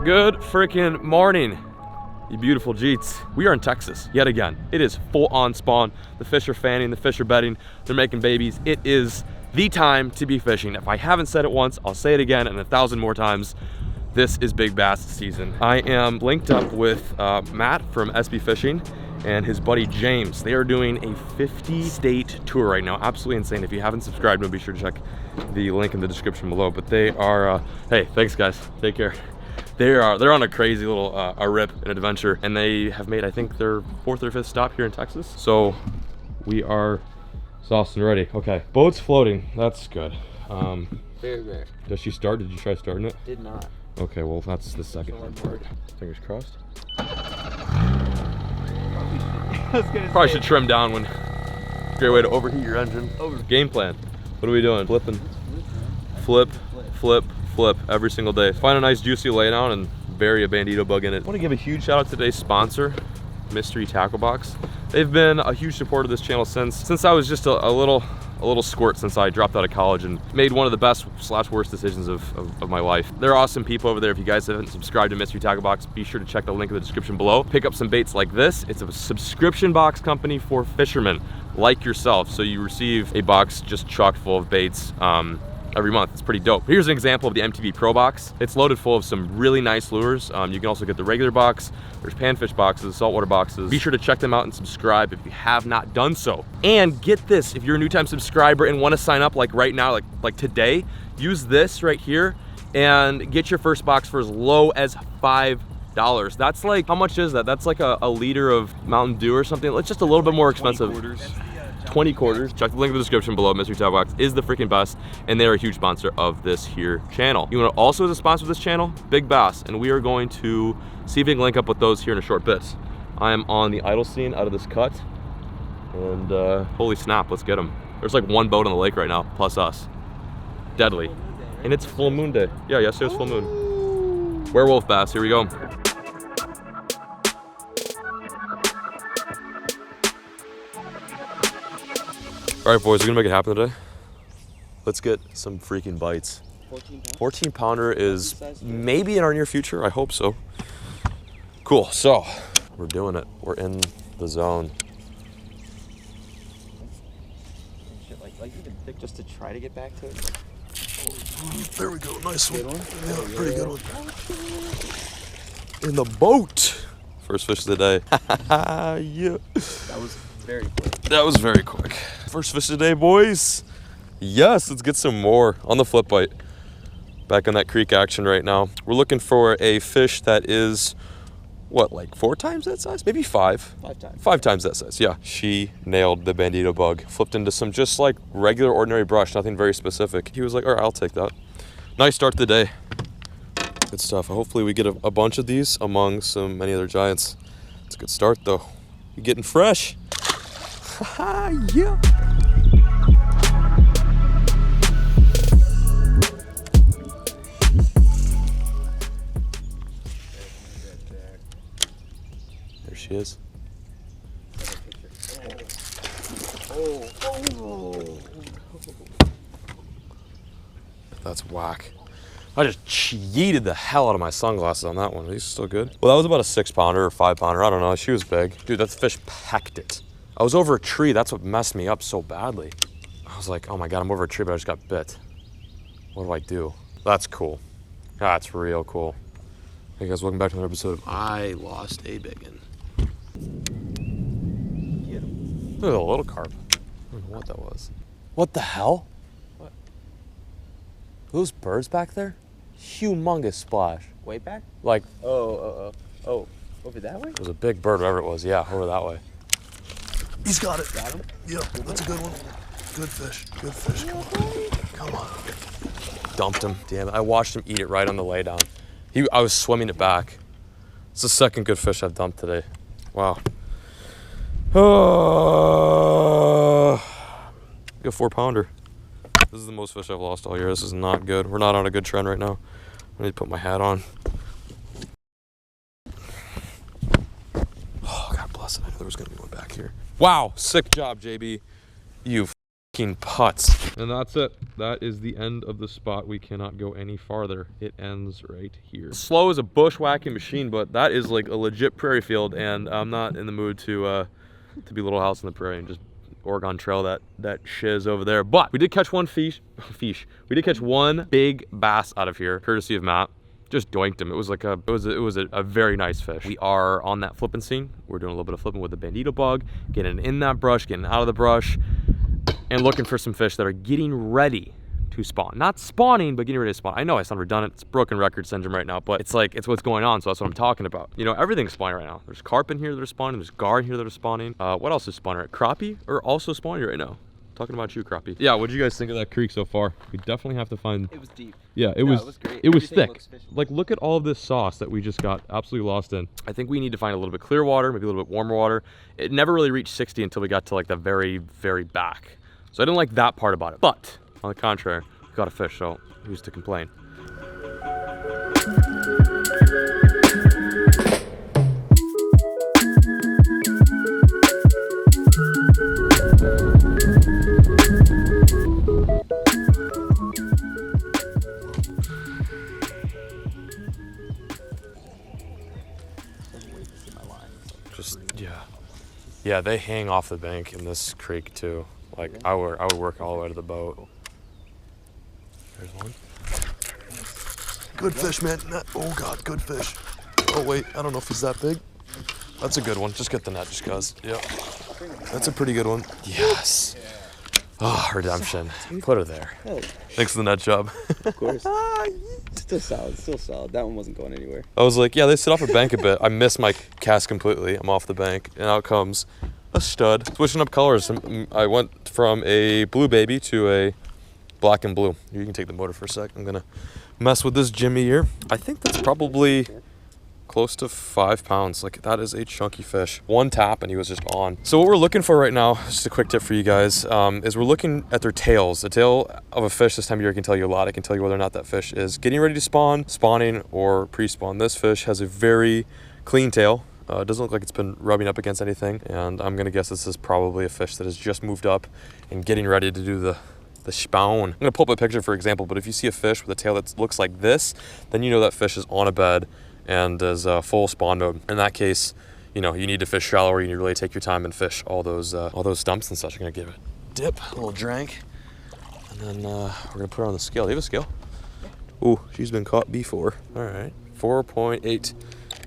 Good freaking morning, you beautiful Jeets. We are in Texas yet again. It is full on spawn. The fish are fanning, the fish are bedding, they're making babies. It is the time to be fishing. If I haven't said it once, I'll say it again and 1,000 more times. This is big bass season. I am linked up with Matt from SB Fishing and his buddy James. They are doing a 50-state tour right now. Absolutely insane. If you haven't subscribed, be sure to check the link in the description below. But they are, hey, thanks guys, take care. They're on a crazy little a rip, an adventure, and they have made, I think, their 4th or 5th stop here in Texas. So we are sauced and ready. Okay, boat's floating. That's good. Very. Does she start? Did you try starting it? Did not. Okay, well that's the second part. Fingers crossed. Probably should trim down when. Great way to overheat your engine. Game plan. What are we doing? Flipping. Flip. Every single day. Find a nice juicy laydown and bury a bandito bug in it. I want to give a huge shout out to today's sponsor, Mystery Tackle Box. They've been a huge supporter of this channel since I was just a little squirt, since I dropped out of college and made one of the best / worst decisions of my life. They're awesome people over there. If you guys haven't subscribed to Mystery Tackle Box, be sure to check the link in the description below. Pick up some baits like this. It's a subscription box company for fishermen like yourself. So you receive a box just chock full of baits every month. It's pretty dope. Here's an example of the MTB Pro box. It's loaded full of some really nice lures. You can also get the regular box. There's panfish boxes, saltwater boxes. Be sure to check them out and subscribe if you have not done so. And get this, if you're a new time subscriber and want to sign up like right now, like today, use this right here and get your first box for as low as $5. That's like, how much is that? That's like a liter of Mountain Dew or something. It's just a little bit more expensive. 20 quarters. Check the link in the description below. Mystery Tackle Box is the freaking best, and they're a huge sponsor of this here channel. You know, also as a sponsor of this channel, Big Bass, and we are going to see if we can link up with those here in a short bit. I am on the idle scene out of this cut, and holy snap, let's get them. There's like one boat on the lake right now, plus us. Deadly. And it's full moon day. Yeah, yesterday's full moon. Werewolf bass, here we go. All right, boys, we're gonna make it happen today. Let's get some freaking bites. 14 pounder is maybe in our near future. I hope so. Cool, so we're doing it. We're in the zone. Like even thick just to try to get back to it. There we go, nice one. Yeah, pretty good one. In the boat. First fish of the day. Yeah. That was very quick. That was very quick. First fish of the day, boys. Yes, let's get some more on the flip bite. Back on that creek action right now. We're looking for a fish that is, what, like 4 times that size? Maybe 5. 5 times. 5 times that size, yeah. She nailed the bandito bug. Flipped into some just like regular ordinary brush, nothing very specific. He was like, all right, I'll take that. Nice start to the day. Good stuff. Hopefully we get a bunch of these among many other giants. It's a good start though. You're getting fresh. Yeah. There she is. That's whack. I just yeeted the hell out of my sunglasses on that one. Are these still good? Well, that was about a 6 pounder or 5 pounder. I don't know. She was big. Dude, that fish pecked it. I was over a tree. That's what messed me up so badly. I was like, oh my God, I'm over a tree, but I just got bit. What do I do? That's cool. That's real cool. Hey guys, welcome back to another episode of I Lost a Biggin. Look at the little carp. I don't know what that was. What the hell? What? Those birds back there? Humongous splash. Way back? Like, Oh, over that way? it was a big bird, whatever it was. Yeah, over that way. He's got it. Got him? Yep, that's a good one. Good fish. Good fish. Come on. Dumped him. Damn it. I watched him eat it right on the laydown. I was swimming it back. It's the second good fish I've dumped today. Wow. Got 4 pounder. This is the most fish I've lost all year. This is not good. We're not on a good trend right now. I need to put my hat on. Oh, God bless it. I knew there was going to be one back here. Wow. Sick job, JB. You fucking putts. And that's it. That is the end of the spot. We cannot go any farther. It ends right here. Slow as a bushwhacking machine, but that is like a legit prairie field, and I'm not in the mood to be Little House on the Prairie and just Oregon Trail that shiz over there. But we did catch one fish. We did catch one big bass out of here, courtesy of Matt. Just doinked him. It was a very nice fish. We are on that flipping scene. We're doing a little bit of flipping with the bandito bug, getting in that brush, getting out of the brush, and looking for some fish that are getting ready to spawn. Not spawning, but getting ready to spawn. I know I sound redundant. It's broken record syndrome right now, but it's like, it's what's going on, so that's what I'm talking about. You know, everything's spawning right now. There's carp in here that are spawning. There's gar in here that are spawning. What else is spawning? Crappie are also spawning right now. Talking about you, crappie. Yeah, what did you guys think of that creek so far? We definitely have to find... It was deep. Yeah, it was great. It was thick. Like, look at all of this sauce that we just got absolutely lost in. I think we need to find a little bit clear water, maybe a little bit warmer water. It never really reached 60 until we got to like the very, very back. So I didn't like that part about it. But, on the contrary, we got a fish, so who's to complain? Yeah, they hang off the bank in this creek too. Like I would work all the way to the boat. There's one. Good fish, man. Oh God, good fish. Oh wait, I don't know if he's that big. That's a good one. Just get the net, just cause. Yep. That's a pretty good one. Yes. Oh, redemption. Put her there. Thanks for the net job. Of course. Still solid. That one wasn't going anywhere. I was like, yeah, they sit off a bank a bit. I missed my cast completely. I'm off the bank, and out comes a stud. Switching up colors. I went from a blue baby to a black and blue. You can take the motor for a sec. I'm gonna mess with this Jimmy here. I think that's probably close to 5 pounds. Like, that is a chunky fish. One tap and he was just on. So what we're looking for right now, just a quick tip for you guys, is we're looking at their tails. The tail of a fish this time of year can tell you a lot. It can tell you whether or not that fish is getting ready to spawn, spawning, or pre-spawn. This fish has a very clean tail. It doesn't look like it's been rubbing up against anything, and I'm gonna guess this is probably a fish that has just moved up and getting ready to do the spawn. I'm gonna pull up a picture for example, but if you see a fish with a tail that looks like this, then you know that fish is on a bed and is full spawn mode. In that case, you know, you need to fish shallower. You need to really take your time and fish all those stumps and such. I'm gonna give it a dip, a little drink, and then we're gonna put her on the scale. Do you have a scale? Ooh, she's been caught before. All right, 4.8.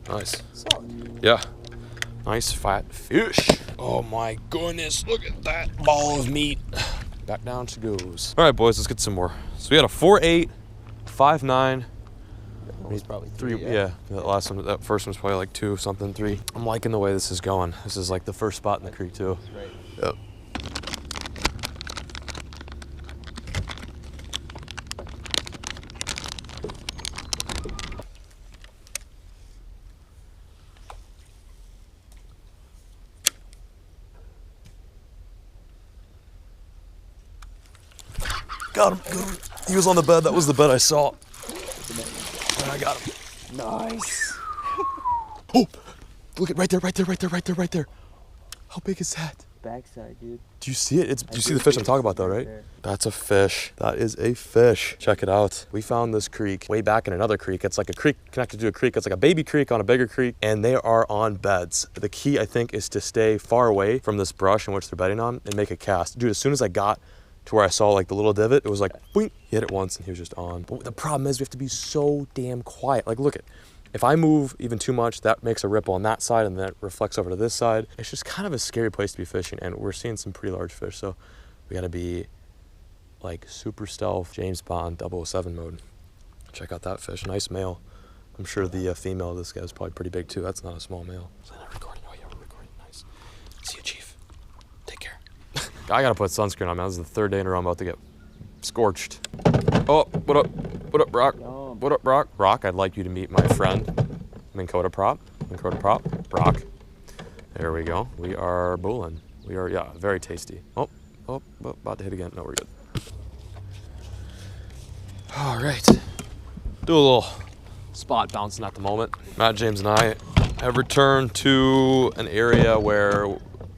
Nice. Solid. Yeah. Nice fat fish. Oh my goodness, look at that ball of meat. Back down she goes. All right, boys, let's get some more. So we got a 4.8, 5.9. Was probably 3. Yeah, that first one's probably like 2 something, 3. I'm liking the way this is going. This is like the first spot in the creek too. Right. Yep. Got him. Good. He was on the bed. That was the bed I saw. And I got him. Nice. Oh, look at right there. How big is that? Backside, dude. Do you see it? Do you see the fish I'm talking about though, right? That's a fish. That is a fish. Check it out. We found this creek way back in another creek. It's like a creek connected to a creek. It's like a baby creek on a bigger creek, and they are on beds. The key, I think, is to stay far away from this brush in which they're bedding on and make a cast. Dude, as soon as I got to where I saw like the little divot, it was like, boink, he hit it once and he was just on. But the problem is we have to be so damn quiet. Like, look at, if I move even too much, that makes a ripple on that side and then it reflects over to this side. It's just kind of a scary place to be fishing, and we're seeing some pretty large fish. So we gotta be like super stealth, James Bond 007 mode. Check out that fish, nice male. I'm sure the female of this guy is probably pretty big too. That's not a small male. Is that not recording? Oh yeah, we're recording, nice. See you, Chief. Take care. I gotta put sunscreen on, man. This is the 3rd day in a row I'm about to get scorched. Oh, what up? What up, Brock? What up, Brock? Brock, I'd like you to meet my friend, Minn Kota Prop, Brock. There we go. We are bowling. We are, yeah, very tasty. Oh, about to hit again. No, we're good. All right. Do a little spot bouncing at the moment. Matt, James, and I have returned to an area where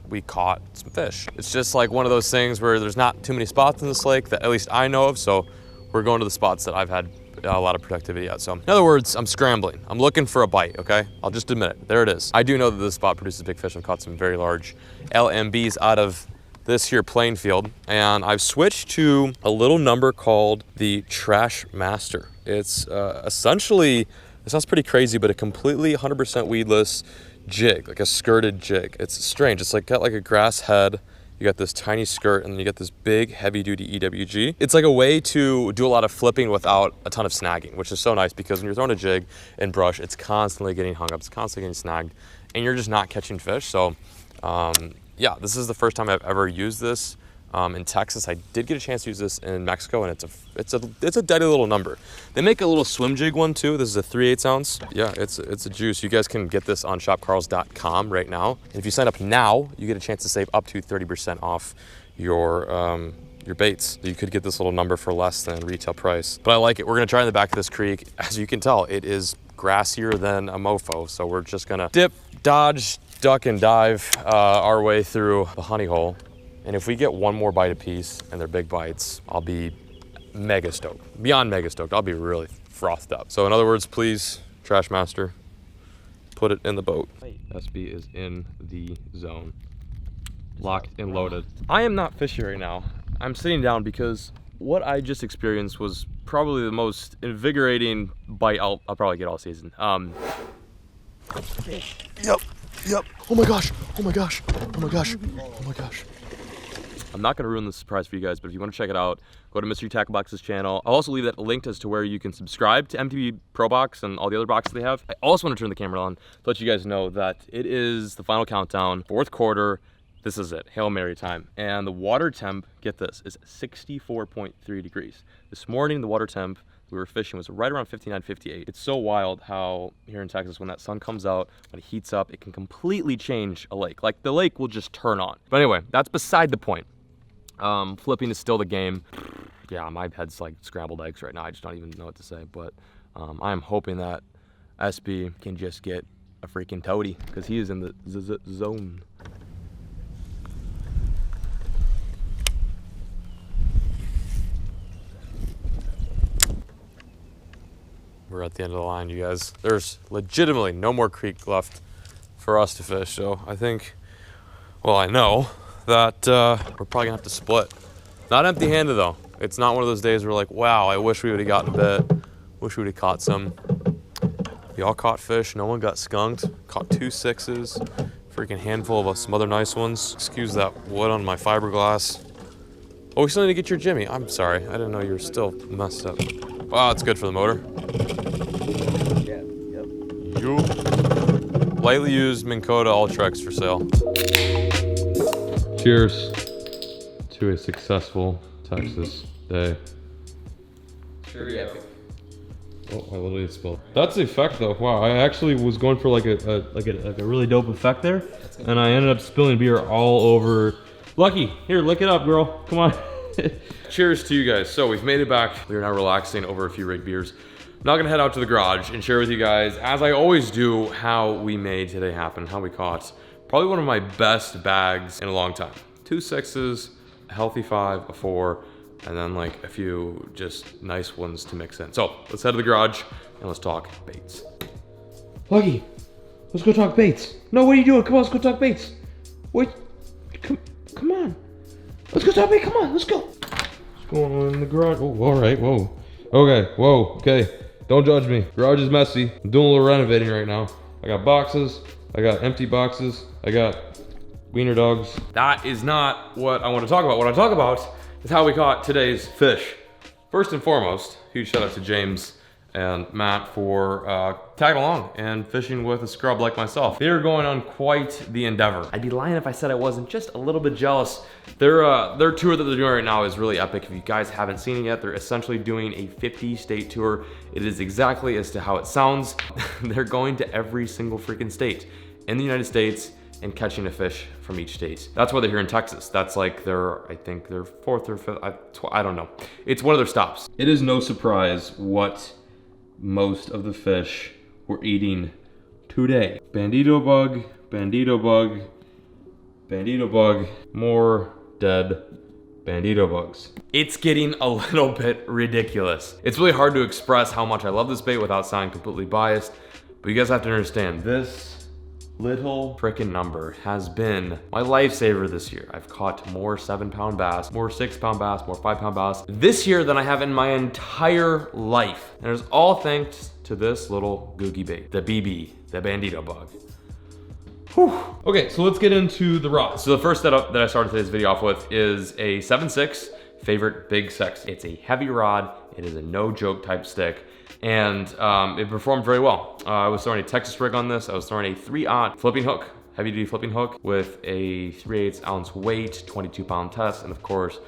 we caught some fish. It's just like one of those things where there's not too many spots in this lake that at least I know of, so we're going to the spots that I've had a lot of productivity at. So in other words, I'm scrambling. I'm looking for a bite, okay? I'll just admit it. There it is. I do know that this spot produces big fish. I've caught some very large LMBs out of this here playing field, and I've switched to a little number called the Trash Master. It's essentially, it sounds pretty crazy, but a completely 100% weedless jig, like a skirted jig. It's strange. It's like got like a grass head. You got this tiny skirt, and then you got this big heavy-duty EWG. It's like a way to do a lot of flipping without a ton of snagging, which is so nice because when you're throwing a jig and brush, it's constantly getting hung up, it's constantly getting snagged, and you're just not catching fish. So yeah, this is the first time I've ever used this in Texas. I did get a chance to use this in Mexico, and it's a deadly little number. They make a little swim jig one too. This is a 3/8 ounce. Yeah, it's a juice. You guys can get this on shopcarls.com right now. And if you sign up now, you get a chance to save up to 30% off your baits. You could get this little number for less than retail price. But I like it. We're gonna try in the back of this creek. As you can tell, it is grassier than a mofo. So we're just gonna dip, dodge, duck, and dive our way through the honey hole. And if we get one more bite apiece and they're big bites, I'll be mega stoked. Beyond mega stoked, I'll be really frothed up. So in other words, please, Trash Master, put it in the boat. SB is in the zone. Locked and loaded. I am not fishing right now. I'm sitting down because what I just experienced was probably the most invigorating bite I'll probably get all season. Yep. Oh my gosh. Oh my gosh. Oh my gosh. Oh my gosh. I'm not gonna ruin the surprise for you guys, but if you wanna check it out, go to Mystery Tackle Box's channel. I'll also leave that linked as to where you can subscribe to MTB Pro Box and all the other boxes they have. I also wanna turn the camera on to let you guys know that it is the final countdown, fourth quarter. This is it, Hail Mary time. And the water temp, get this, is 64.3 degrees. This morning, the water temp we were fishing was right around 59, 58. It's so wild how here in Texas, when that sun comes out, when it heats up, it can completely change a lake. Like the lake will just turn on. But anyway, that's beside the point. Flipping is still the game. Yeah, my head's like scrambled eggs right now. I just don't even know what to say. But I'm hoping that SB can just get a freaking toady because he is in the zone. We're at the end of the line, you guys. There's legitimately no more creek left for us to fish. So I think, well, I know that we're probably gonna have to split. Not empty-handed though. It's not one of those days where we're like, wow, I wish we would have gotten a bit. Wish we would have caught some. We all caught fish. No one got skunked. Caught 2 6s. Freaking handful of some other nice ones. Excuse that wood on my fiberglass. Oh, we still need to get your Jimmy. I'm sorry. I didn't know you were still messed up. Wow, it's good for the motor. Yeah, yep. Lightly used Minn Kota Ultrex for sale. Cheers to a successful Texas day. Pretty epic. Oh, I literally spilled. That's the effect though. Wow, I actually was going for like a really dope effect there, and I ended up spilling beer all over. Lucky, here, lick it up, girl. Come on. Cheers to you guys. So we've made it back. We are now relaxing over a few rig beers. I'm now gonna head out to the garage and share with you guys, as I always do, how we made today happen, how we caught probably one of my best bags in a long time. 2 6s, a healthy 5, a 4, and then like a few just nice ones to mix in. So let's head to the garage and let's talk baits. Lucky, let's go talk baits. No, what are you doing? Come on, let's go talk baits. Wait, come on. Let's go talk baits, come on, let's go. What's going on in the garage? Oh, all right, whoa. Okay, whoa, okay. Don't judge me. Garage is messy. I'm doing a little renovating right now. I got boxes, I got empty boxes, I got wiener dogs. That is not what I want to talk about. What I talk about is how we caught today's fish. First and foremost, huge shout out to James and Matt for tagging along and fishing with a scrub like myself. They are going on quite the endeavor. I'd be lying if I said I wasn't just a little bit jealous. Their tour that they're doing right now is really epic. If you guys haven't seen it yet, they're essentially doing a 50-state tour. It is exactly as to how it sounds. They're going to every single freaking state in the United States and catching a fish from each state. That's why they're here in Texas. That's like I think their 4th or 5th, I don't know. It's one of their stops. It is no surprise what most of the fish we're eating today. Bandito bug, Bandito bug, more dead bandito bugs. It's getting a little bit ridiculous. It's really hard to express how much I love this bait without sounding completely biased, but you guys have to understand, this little frickin' number has been my lifesaver this year. I've caught more 7-pound bass, more 6-pound bass, more 5-pound bass this year than I have in my entire life. And it's all thanks to this little googie bait, the BB, the bandito bug. Whew. Okay, so let's get into the rod. So the first setup that I started today's video off with is a 7.6 favorite Big Sexy. It's a heavy rod. It is a no joke type stick, and it performed very well. I was throwing a Texas rig on this. I was throwing a 3/0 flipping hook, heavy duty flipping hook with a 3/8 ounce weight, 22-pound test, and of course,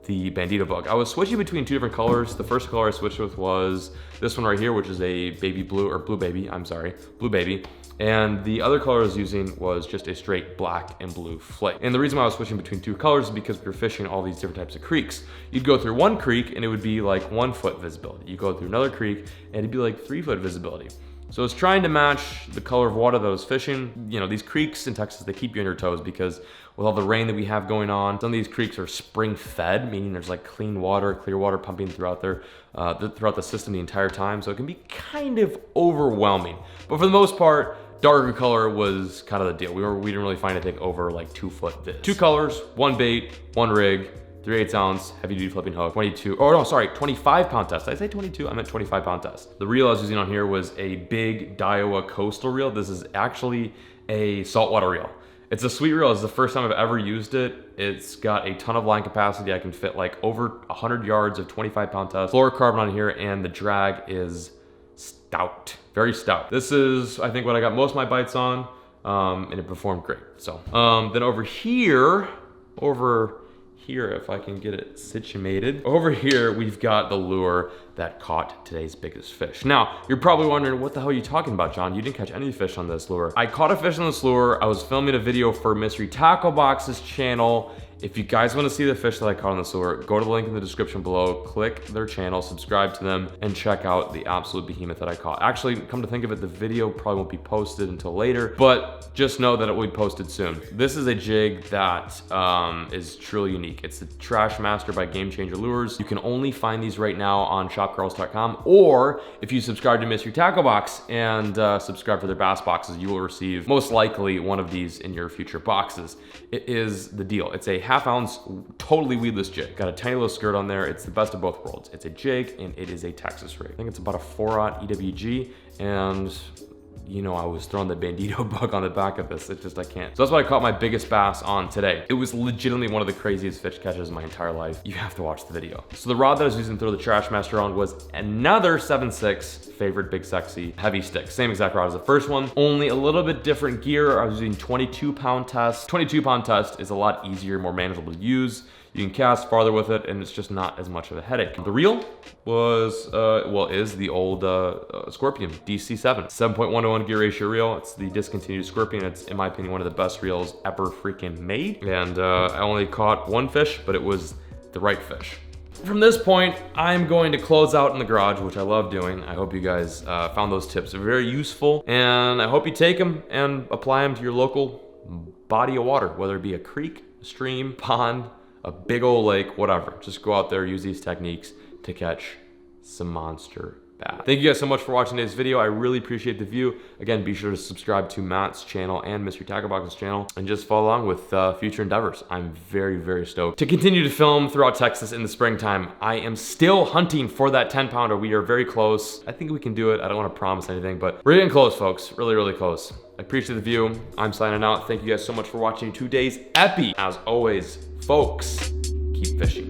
the bandito bug. I was switching between two different colors. The first color I switched with was this one right here, which is a baby blue, or blue baby, I'm sorry, blue baby. And the other color I was using was just a straight black and blue flake. And the reason why I was switching between two colors is because we were fishing all these different types of creeks. You'd go through one creek and it would be like 1 foot visibility. You go through another creek and it'd be like 3 foot visibility. So I was trying to match the color of water that I was fishing. You know, these creeks in Texas, they keep you on your toes because with all the rain that we have going on, some of these creeks are spring fed, meaning there's like clean water, clear water pumping throughout throughout the system the entire time. So it can be kind of overwhelming. But for the most part, darker color was kind of the deal. We didn't really find anything over like 2 foot viz. 2 colors, 1 bait, 1 rig, 3/8 ounce heavy duty flipping hook, 25-pound test. Did I say 22? I meant 25-pound test. The reel I was using on here was a big Daiwa coastal reel. This is actually a saltwater reel. It's a sweet reel. It's the first time I've ever used it. It's got a ton of line capacity. I can fit like over 100 yards of 25-pound test. Fluorocarbon on here, and the drag is stout, very stout. This is, I think, what I got most of my bites on, and it performed great. So, then over here, if I can get it situated. Over here, we've got the lure that caught today's biggest fish. Now, you're probably wondering, what the hell are you talking about, John? You didn't catch any fish on this lure. I caught a fish on this lure. I was filming a video for Mystery Tackle Box's channel. If you guys want to see the fish that I caught on this lure, go to the link in the description below, click their channel, subscribe to them, and check out the absolute behemoth that I caught. Actually, come to think of it, the video probably won't be posted until later, but just know that it will be posted soon. This is a jig that is truly unique. It's the Trash Master by Game Changer Lures. You can only find these right now on shopcarls.com, or if you subscribe to Mystery Tackle Box and subscribe for their bass boxes, you will receive most likely one of these in your future boxes. It is the deal. It's a 1/2 ounce, totally weedless jig. Got a tiny little skirt on there. It's the best of both worlds. It's a jig and it is a Texas rig. I think it's about a 4/0 EWG, and you know, I was throwing the bandito bug on the back of this. It's just, I can't. So that's what I caught my biggest bass on today. It was legitimately one of the craziest fish catches in my entire life. You have to watch the video. So the rod that I was using to throw the Trash Master on was another 7.6 favorite Big Sexy heavy stick. Same exact rod as the first one, only a little bit different gear. I was using 22-pound test. 22-pound test is a lot easier, more manageable to use. You can cast farther with it, and it's just not as much of a headache. The reel was, is the old Scorpion DC7. 7.1 to 1 gear ratio reel. It's the discontinued Scorpion. It's, in my opinion, one of the best reels ever freaking made. And I only caught 1 fish, but it was the right fish. From this point, I'm going to close out in the garage, which I love doing. I hope you guys found those tips very useful, and I hope you take them and apply them to your local body of water, whether it be a creek, a stream, pond, a big old lake, whatever. Just go out there, use these techniques to catch some monster bass. Thank you guys so much for watching today's video. I really appreciate the view. Again, be sure to subscribe to Matt's channel and Mystery Tackle Box's channel, and just follow along with future endeavors. I'm very, very stoked to continue to film throughout Texas in the springtime. I am still hunting for that 10-pounder. We are very close. I think we can do it. I don't want to promise anything, but we're getting close, folks. Really, really close. I appreciate the view. I'm signing out. Thank you guys so much for watching today's epi. As always, folks, keep fishing.